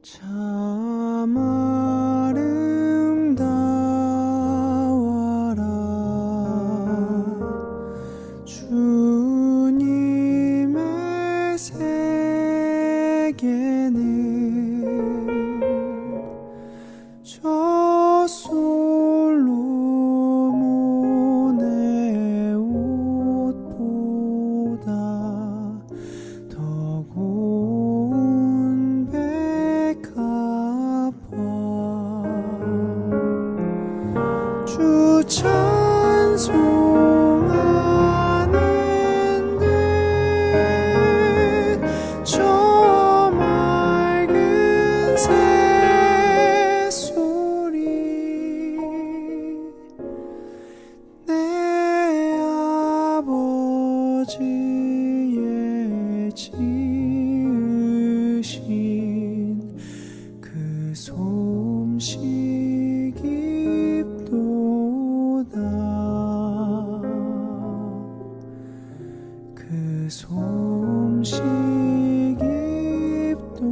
참 아름다워라 주님의 세계는 저 솔로몬의 옷보다 더 고운 주 찬송하는 듯 저 맑은 새소리 내 아버지의 지으신 그 솜씨 깊도다 그 솜씨 깊도다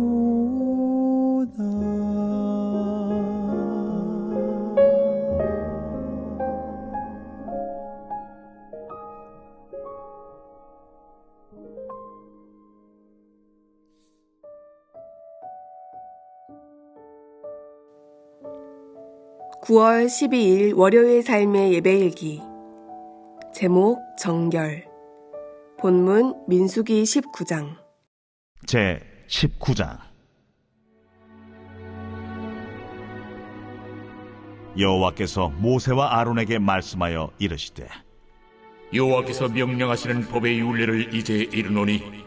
(9월 12일) 월요일 삶의 예배일기. 제목 정결. 본문 민수기 19장. 제 19장. 여호와께서 모세와 아론에게 말씀하여 이르시되 여호와께서 명령하시는 법의 율례를 이제 이르노니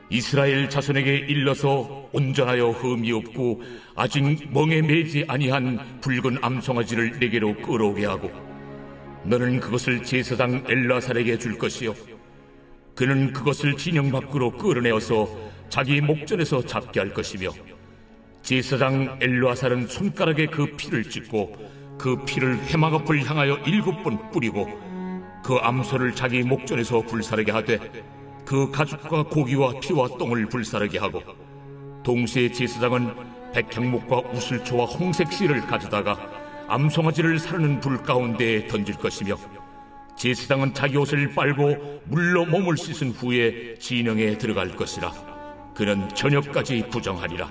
이스라엘 자손에게 일러서 온전하여 흠이 없고 아직 멍에 매지 아니한 붉은 암송아지를 내게로 끌어오게 하고 너는 그것을 제사장 엘라살에게 줄 것이요 그는 그것을 진영 밖으로 끌어내어서 자기 목전에서 잡게 할 것이며 제사장 엘라살은 손가락에 그 피를 찍고 그 피를 회막 앞을 향하여 7번 뿌리고 그 암소를 자기 목전에서 불사르게 하되 그 가죽과 고기와 피와 똥을 불사르게 하고 동시에 제사장은 백향목과 우슬초와 홍색 실을 가져다가 암송아지를 사르는 불 가운데에 던질 것이며 제사장은 자기 옷을 빨고 물로 몸을 씻은 후에 진영에 들어갈 것이라. 그는 저녁까지 부정하리라.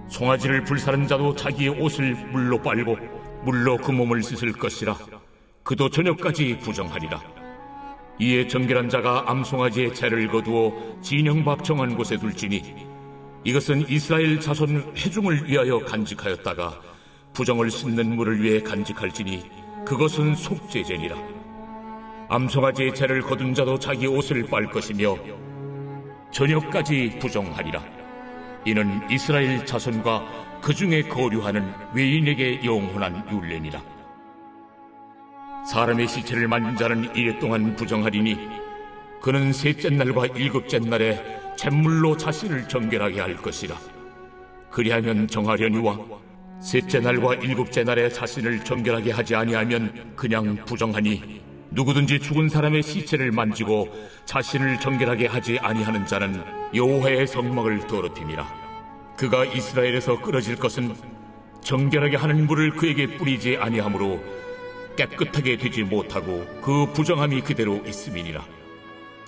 송아지를 불사른 자도 자기의 옷을 물로 빨고 물로 그 몸을 씻을 것이라. 그도 저녁까지 부정하리라. 이에 정결한 자가 암송아지의 채를 거두어 진영밖 정한 곳에 둘지니 이것은 이스라엘 자손 회중을 위하여 간직하였다가 부정을 씻는 물을 위해 간직할지니 그것은 속죄제니라. 암송아지의 채를 거둔 자도 자기 옷을 빨 것이며 저녁까지 부정하리라. 이는 이스라엘 자손과 그 중에 거류하는 외인에게 영원한 율례니라. 사람의 시체를 만진 자는 이래 동안 부정하리니 그는 셋째 날과 일곱째 날에 잿물로 자신을 정결하게 할 것이라. 그리하면 정하려니와 셋째 날과 일곱째 날에 자신을 정결하게 하지 아니하면 그냥 부정하니 누구든지 죽은 사람의 시체를 만지고 자신을 정결하게 하지 아니하는 자는 여호와의 성막을 더럽힘이라. 그가 이스라엘에서 끊어질 것은 정결하게 하는 물을 그에게 뿌리지 아니하므로 깨끗하게 되지 못하고 그 부정함이 그대로 있음이니라.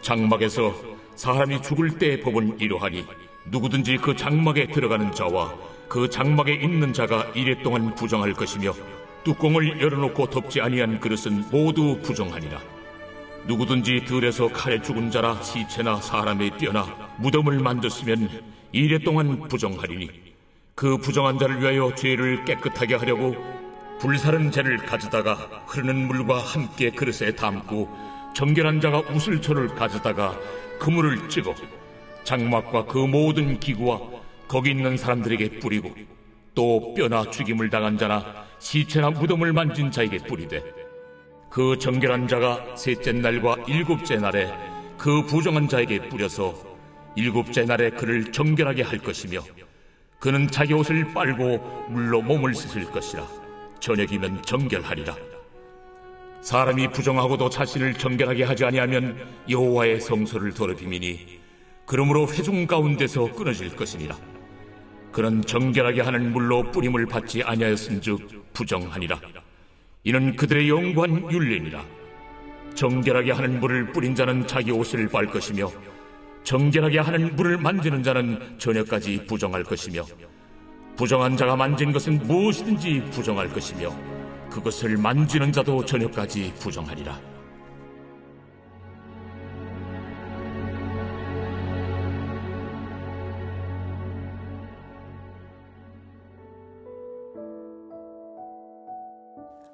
장막에서 사람이 죽을 때의 법은 이러하니 누구든지 그 장막에 들어가는 자와 그 장막에 있는 자가 이래 동안 부정할 것이며 뚜껑을 열어놓고 덮지 아니한 그릇은 모두 부정하니라. 누구든지 들에서 칼에 죽은 자라 시체나 사람의 뼈나 무덤을 만졌으면 이래 동안 부정하리니 그 부정한 자를 위하여 죄를 깨끗하게 하려고 불사른 재를 가져다가 흐르는 물과 함께 그릇에 담고 정결한 자가 우슬초를 가져다가 그물을 찍어 장막과 그 모든 기구와 거기 있는 사람들에게 뿌리고 또 뼈나 죽임을 당한 자나 시체나 무덤을 만진 자에게 뿌리되 그 정결한 자가 셋째 날과 일곱째 날에 그 부정한 자에게 뿌려서 일곱째 날에 그를 정결하게 할 것이며 그는 자기 옷을 빨고 물로 몸을 씻을 것이라. 저녁이면 정결하리라. 사람이 부정하고도 자신을 정결하게 하지 아니하면 여호와의 성소를 더럽힘이니 그러므로 회중 가운데서 끊어질 것이니라. 그는 정결하게 하는 물로 뿌림을 받지 아니하였은즉 부정하니라. 이는 그들의 영구한 율례니라. 정결하게 하는 물을 뿌린 자는 자기 옷을 빨 것이며 정결하게 하는 물을 만지는 자는 저녁까지 부정할 것이며 부정한 자가 만진 것은 무엇이든지 부정할 것이며 그것을 만지는 자도 저녁까지 부정하리라.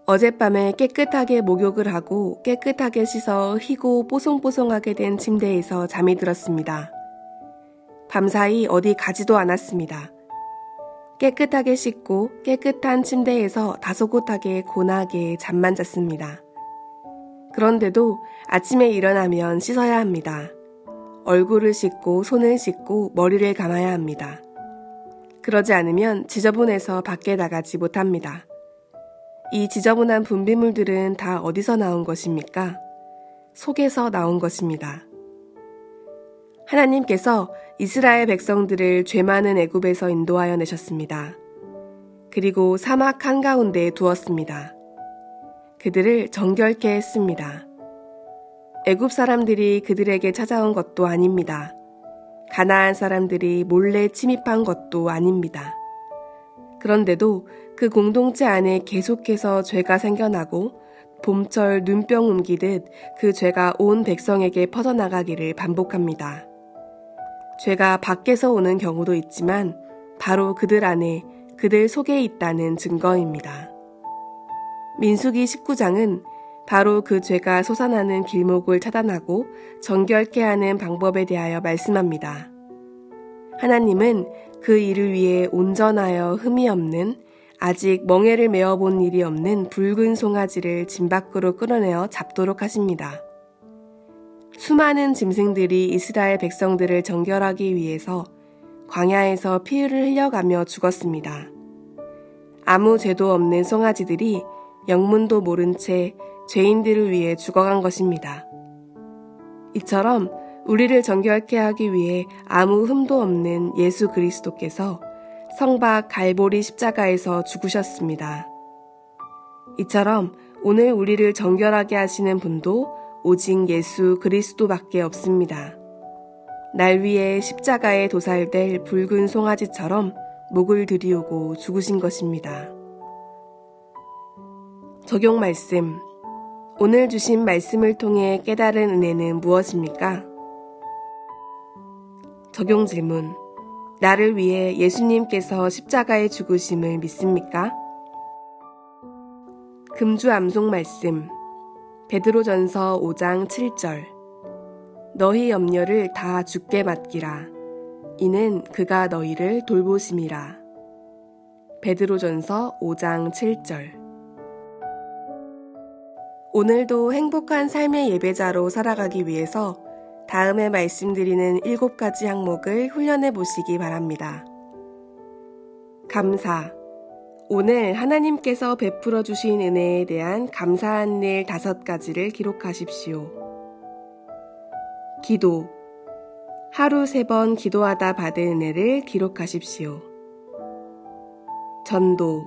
어젯밤에 깨끗하게 목욕을 하고 깨끗하게 씻어 희고 뽀송뽀송하게 된 침대에서 잠이 들었습니다. 밤사이 어디 가지도 않았습니다. 깨끗하게 씻고 깨끗한 침대에서 다소곳하게 고나게 잠만 잤습니다. 그런데도 아침에 일어나면 씻어야 합니다. 얼굴을 씻고 손을 씻고 머리를 감아야 합니다. 그러지 않으면 지저분해서 밖에 나가지 못합니다. 이 지저분한 분비물들은 다 어디서 나온 것입니까? 속에서 나온 것입니다. 하나님께서 이스라엘 백성들을 죄 많은 애굽에서 인도하여 내셨습니다. 그리고 사막 한가운데에 두었습니다. 그들을 정결케 했습니다. 애굽 사람들이 그들에게 찾아온 것도 아닙니다. 가나안 사람들이 몰래 침입한 것도 아닙니다. 그런데도 그 공동체 안에 계속해서 죄가 생겨나고 봄철 눈병 옮기듯 그 죄가 온 백성에게 퍼져나가기를 반복합니다. 죄가 밖에서 오는 경우도 있지만 바로 그들 안에, 그들 속에 있다는 증거입니다. 민수기 19장은 바로 그 죄가 솟아나는 길목을 차단하고 정결케 하는 방법에 대하여 말씀합니다. 하나님은 그 일을 위해 온전하여 흠이 없는, 아직 멍에를 메어본 일이 없는 붉은 송아지를 진 밖으로 끌어내어 잡도록 하십니다. 수많은 짐승들이 이스라엘 백성들을 정결하기 위해서 광야에서 피를 흘려가며 죽었습니다. 아무 죄도 없는 송아지들이 영문도 모른 채 죄인들을 위해 죽어간 것입니다. 이처럼 우리를 정결케 하기 위해 아무 흠도 없는 예수 그리스도께서 성박 갈보리 십자가에서 죽으셨습니다. 이처럼 오늘 우리를 정결하게 하시는 분도 오직 예수 그리스도밖에 없습니다. 날 위해 십자가에 도살될 붉은 송아지처럼 목을 들이우고 죽으신 것입니다. 적용 말씀. 오늘 주신 말씀을 통해 깨달은 은혜는 무엇입니까? 적용 질문. 나를 위해 예수님께서 십자가에 죽으심을 믿습니까? 금주 암송 말씀. 베드로전서 5장 7절. 너희 염려를 다 주께 맡기라. 이는 그가 너희를 돌보심이라. 베드로전서 5장 7절. 오늘도 행복한 삶의 예배자로 살아가기 위해서 다음에 말씀드리는 7가지 항목을 훈련해 보시기 바랍니다. 감사. 오늘 하나님께서 베풀어 주신 은혜에 대한 감사한 일 5가지를 기록하십시오. 기도. 하루 3번 기도하다 받은 은혜를 기록하십시오. 전도.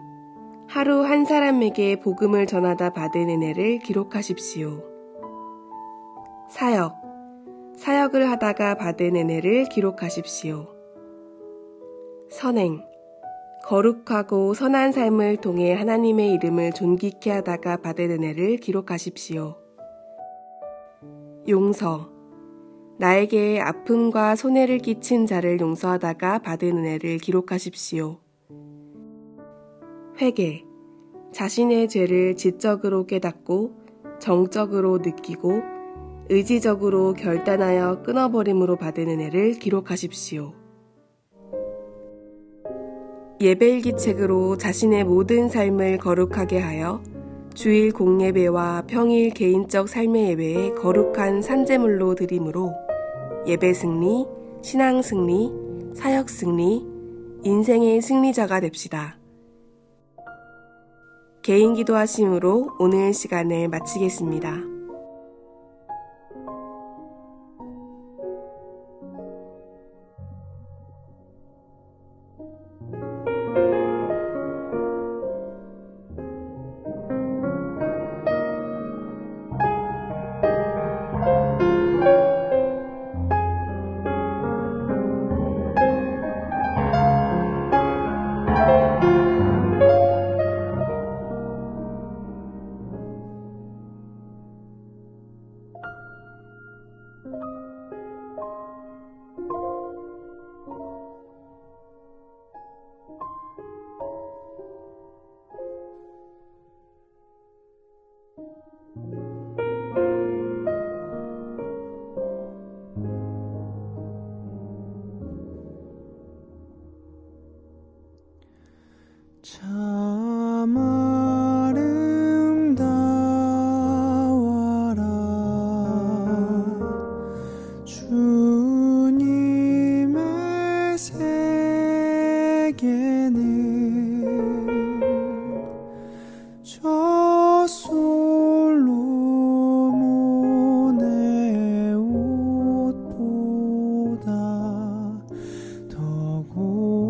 하루 한 사람에게 복음을 전하다 받은 은혜를 기록하십시오. 사역. 사역을 하다가 받은 은혜를 기록하십시오. 선행. 거룩하고 선한 삶을 통해 하나님의 이름을 존귀케 하다가 받은 은혜를 기록하십시오. 용서. 나에게 아픔과 손해를 끼친 자를 용서하다가 받은 은혜를 기록하십시오. 회개. 자신의 죄를 지적으로 깨닫고 정적으로 느끼고 의지적으로 결단하여 끊어버림으로 받은 은혜를 기록하십시오. 예배일기 책으로 자신의 모든 삶을 거룩하게 하여 주일 공예배와 평일 개인적 삶의 예배에 거룩한 산제물로 드림으로 예배 승리, 신앙 승리, 사역 승리, 인생의 승리자가 됩시다. 개인 기도하심으로 오늘 시간을 마치겠습니다. 참 아름다워라 주님의 세계는 저 솔로몬의 옷보다 더 고운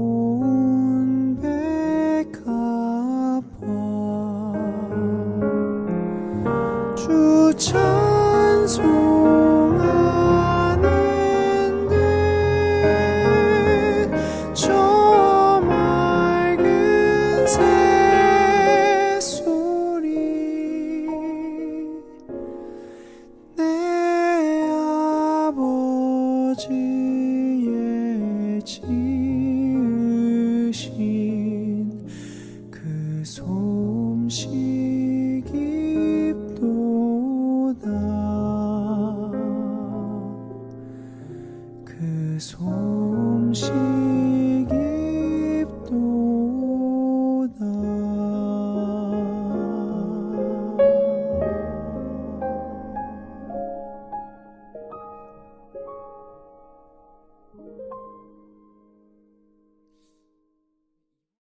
주 찬송하는 듯저 맑은 새소리 내 아버지의 지으신 그 솜씨 깊도다 그 솜씨